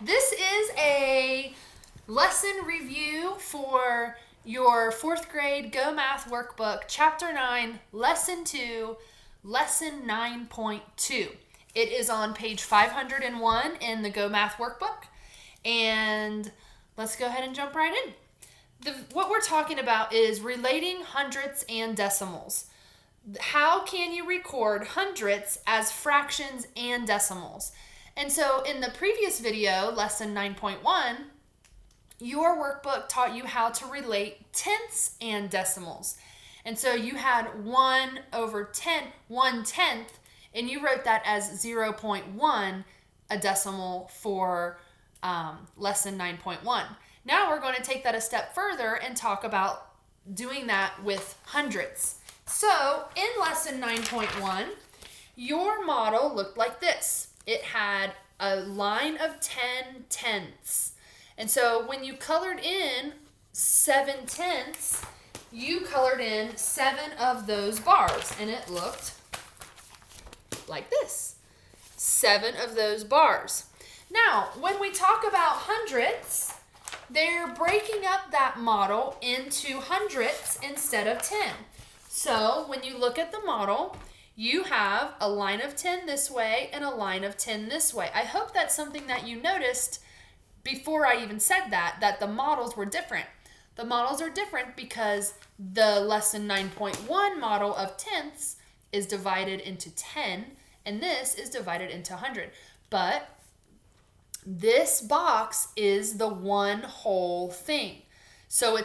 This is a lesson review for your 4th grade GoMath workbook, Chapter 9, Lesson 2, Lesson 9.2. It is on page 501 in the GoMath workbook, and let's go ahead and jump right in. What we're talking about is relating hundredths and decimals. How can you record hundredths as fractions and decimals? And so in the previous video, lesson 9.1, your workbook taught you how to relate tenths and decimals. And so you had 1 over 10, 1/10, and you wrote that as 0.1, a decimal for lesson 9.1. Now we're going to take that a step further and talk about doing that with hundredths. So in lesson 9.1, your model looked like this. It had a line of 10 tenths. And so when you colored in 7 tenths, you colored in 7 of those bars, and it looked like this. 7 of those bars. Now, when we talk about hundredths, they're breaking up that model into hundredths instead of 10. So when you look at the model, you have a line of 10 this way and a line of 10 this way. I hope that's something that you noticed before I even said that the models were different. The models are different because the lesson 9.1 model of tenths is divided into 10, and this is divided into 100. But this box is the one whole thing. So we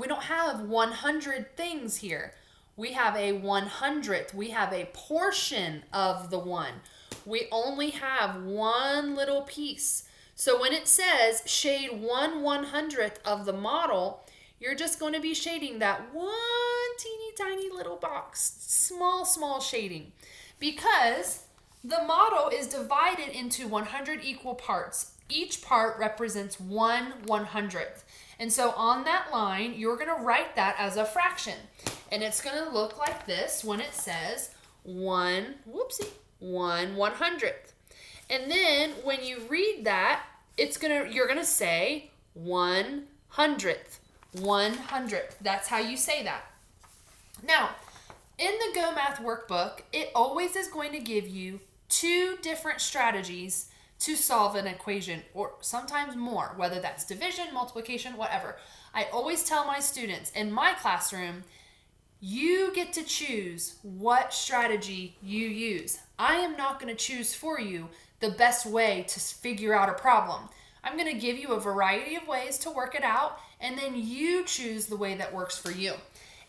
don't have 100 things here. We have a 100th. We have a portion of the one. We only have one little piece. So when it says shade 1/100th of the model, you're just going to be shading that one teeny tiny little box. Small shading. Because the model is divided into 100 equal parts. Each part represents 1/100th. And so on that line, you're going to write that as a fraction. And it's going to look like this when it says 1/100th. And then when you read that, you're going to say 100th. 100th. That's how you say that. Now, in the GoMath workbook, it always is going to give you 2 different strategies to solve an equation, or sometimes more, whether that's division, multiplication, whatever. I always tell my students in my classroom, you get to choose what strategy you use. I am not going to choose for you the best way to figure out a problem. I'm going to give you a variety of ways to work it out, and then you choose the way that works for you.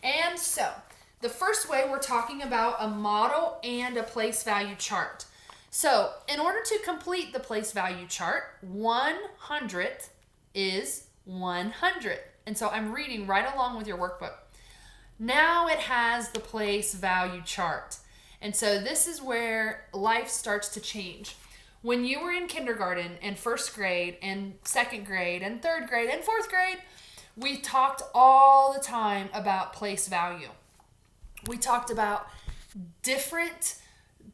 And so, the first way, we're talking about a model and a place value chart. So, in order to complete the place value chart, 100th is 100. And so I'm reading right along with your workbook. Now it has the place value chart. And so this is where life starts to change. When you were in kindergarten and 1st grade and 2nd grade and 3rd grade and 4th grade, we talked all the time about place value. We talked about different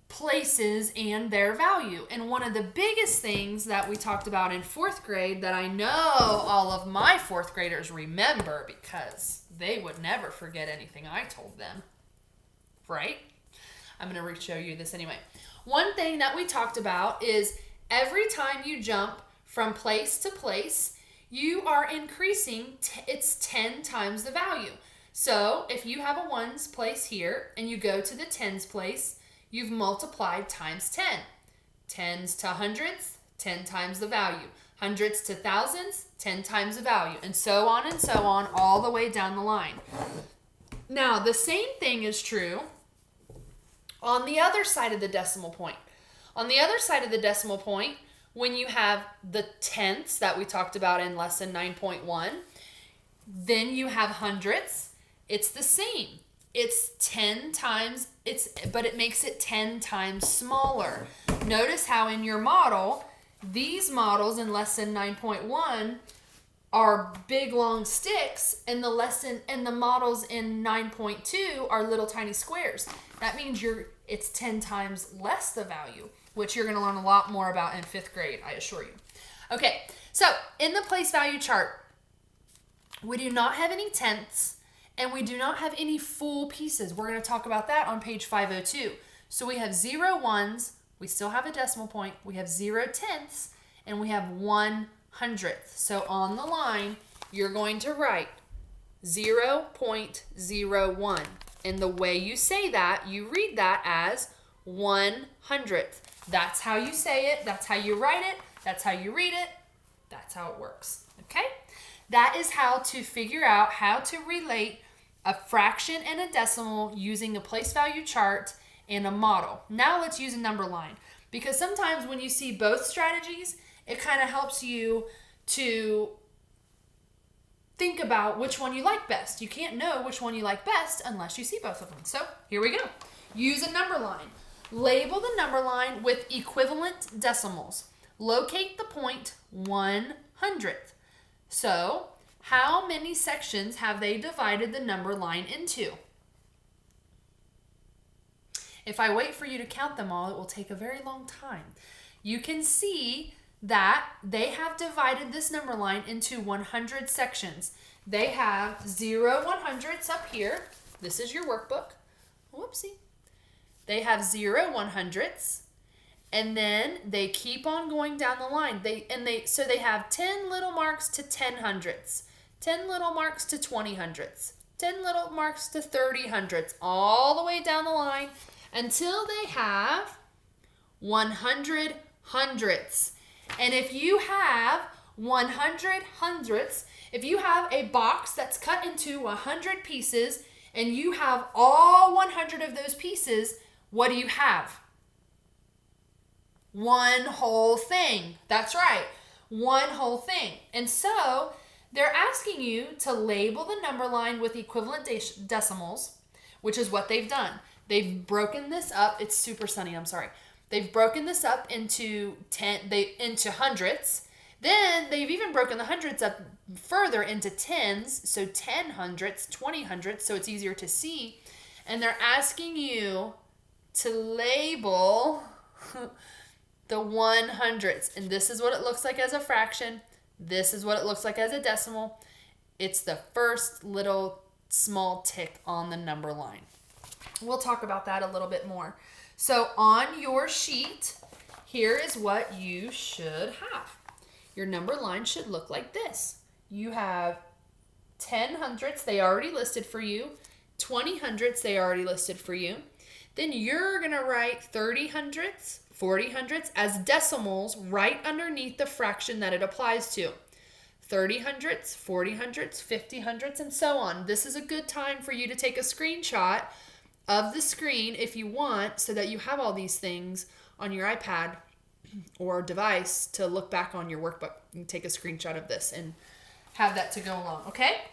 places and their value. And one of the biggest things that we talked about in 4th grade that I know all of my 4th graders remember because they would never forget anything I told them, right? I'm going to show you this anyway. One thing that we talked about is every time you jump from place to place, you are increasing, it's 10 times the value. So if you have a ones place here and you go to the tens place, you've multiplied times 10. Tens to hundreds, 10 times the value. Hundreds to thousands, 10 times the value. And so on, all the way down the line. Now, the same thing is true on the other side of the decimal point. On the other side of the decimal point, when you have the tenths that we talked about in lesson 9.1, then you have hundredths. It's the same. It's 10 times, but it makes it 10 times smaller. Notice how in your model, these models in lesson 9.1 are big long sticks, and the models in 9.2 are little tiny squares. That means it's 10 times less the value, which you're going to learn a lot more about in 5th grade, I assure you. Okay, so in the place value chart, we do not have any tenths and we do not have any full pieces. We're going to talk about that on page 502. So we have 0 ones, we still have a decimal point, we have 0 tenths, and we have 1/100th. So on the line, you're going to write 0.01. And the way you say that, you read that as 1/100th. That's how you say it. That's how you write it. That's how you read it. That's how it works. Okay? That is how to figure out how to relate a fraction and a decimal using a place value chart and a model. Now let's use a number line, because sometimes when you see both strategies, it kind of helps you to think about which one you like best. You can't know which one you like best unless you see both of them. So here we go. Use a number line. Label the number line with equivalent decimals. Locate the point 1/100th. So how many sections have they divided the number line into? If I wait for you to count them all, it will take a very long time. You can see that they have divided this number line into 100 sections. They have 0/100ths up here. This is your workbook. Whoopsie. They have 0/100ths, and then they keep on going down the line. So they have 10 little marks to 10/100ths, 10 little marks to 20/100ths, 10 little marks to 30/100ths, all the way down the line until they have 100/100ths. And if you have 100/100ths, if you have a box that's cut into 100 pieces and you have all 100 of those pieces, what do you have? One whole thing. That's right. One whole thing. And so they're asking you to label the number line with equivalent decimals, which is what they've done. They've broken this up. It's super sunny. I'm sorry. They've broken this up into hundredths. Then they've even broken the hundreds up further into tens. So 10/100ths, 20/100ths, so it's easier to see. And they're asking you to label the 100ths. And this is what it looks like as a fraction. This is what it looks like as a decimal. It's the first little small tick on the number line. We'll talk about that a little bit more. So on your sheet, here is what you should have. Your number line should look like this. You have 10/100ths, they already listed for you. 20/100ths, they already listed for you. Then you're going to write 30/100ths, 40/100ths as decimals right underneath the fraction that it applies to. 30/100ths, 40/100ths, 50/100ths, and so on. This is a good time for you to take a screenshot of the screen if you want, so that you have all these things on your iPad or device to look back on your workbook. You can take a screenshot of this and have that to go along, okay?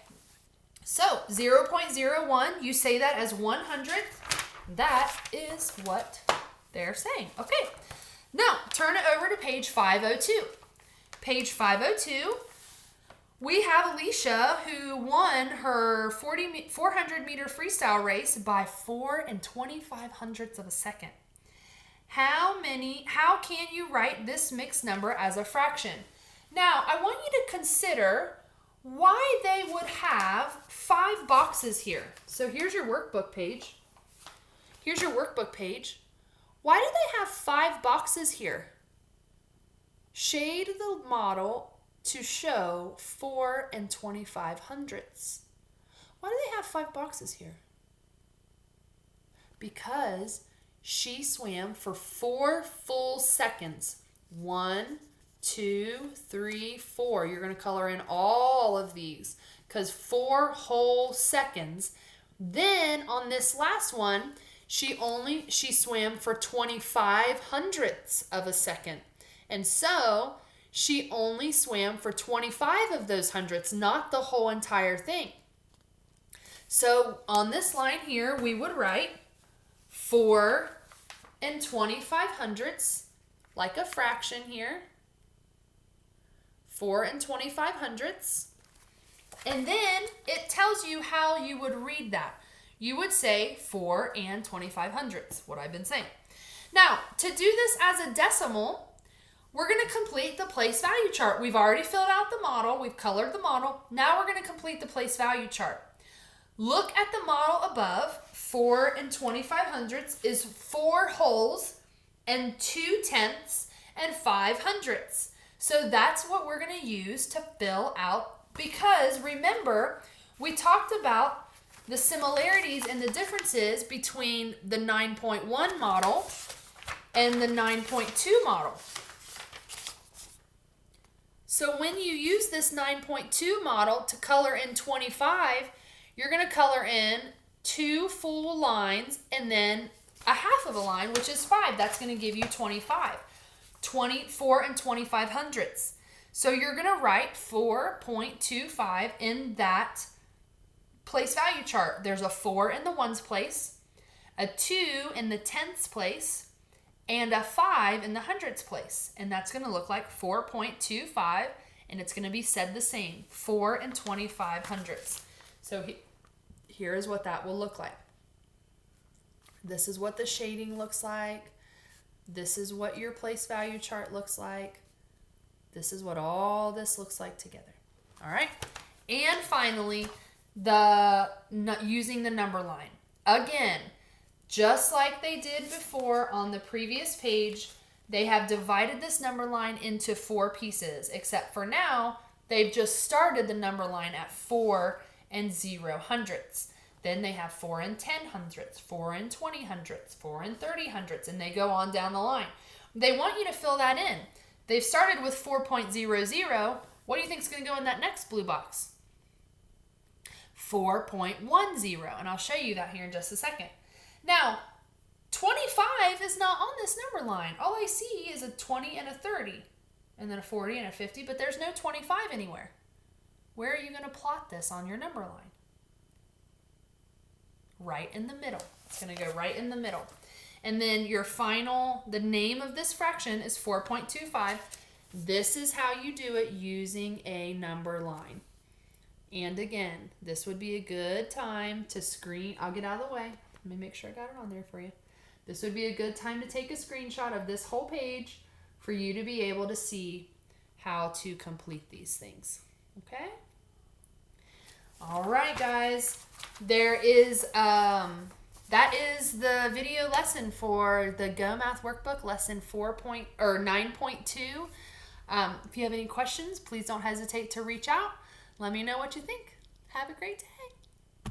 So 0.01, you say that as 1/100th. That is what they're saying. Okay, now turn it over to page 502. Page 502, we have Alicia who won her 400 meter freestyle race by 4 25/100ths of a second. How can you write this mixed number as a fraction? Now, I want you to consider why they would have 5 boxes here. So here's your workbook page. Here's your workbook page. Why do they have 5 boxes here? Shade the model to show 4 25/100ths. Why do they have 5 boxes here? Because she swam for 4 full seconds. 1, 2, 3, 4. You're going to color in all of these because 4 whole seconds. Then on this last one, she swam for 25/100ths of a second. And so she only swam for 25 of those hundredths, not the whole entire thing. So on this line here, we would write 4 25/100ths, like a fraction here. 4 25/100ths. And then it tells you how you would read that. You would say 4 25/100ths, what I've been saying. Now, to do this as a decimal, we're going to complete the place value chart. We've already filled out the model. We've colored the model. Now we're going to complete the place value chart. Look at the model above. 4 and 25/100 is 4 wholes and 2 tenths and 5 hundredths. So that's what we're going to use to fill out, because remember, we talked about the similarities and the differences between the 9.1 model and the 9.2 model. So when you use this 9.2 model to color in 25, you're going to color in 2 full lines and then a half of a line, which is 5. That's going to give you 25. 24 and 25/100ths. So you're going to write 4.25 in that place value chart. There's a 4 in the ones place, a 2 in the tenths place, and a 5 in the hundredths place. And that's going to look like 4.25, and it's going to be said the same, 4 and 25/100ths. So here is what that will look like. This is what the shading looks like. This is what your place value chart looks like. This is what all this looks like together. All right. And finally, using the number line. Again, just like they did before on the previous page, they have divided this number line into 4 pieces, except for now, they've just started the number line at 4 and 0/100ths. Then they have 4 and 10/100ths, 4 and 20/100ths, 4 and 30/100ths, and they go on down the line. They want you to fill that in. They've started with 4.00. What do you think is going to go in that next blue box? 4.10, and I'll show you that here in just a second. Now, 25 is not on this number line. All I see is a 20 and a 30, and then a 40 and a 50, but there's no 25 anywhere. Where are you going to plot this on your number line? Right in the middle. It's going to go right in the middle. And then your final, the name of this fraction is 4.25. This is how you do it using a number line. And again, this would be a good time to I'll get out of the way. Let me make sure I got it on there for you. This would be a good time to take a screenshot of this whole page for you to be able to see how to complete these things. Okay? All right, guys. There is that is the video lesson for the GoMath workbook, lesson 9.2. If you have any questions, please don't hesitate to reach out. Let me know what you think. Have a great day.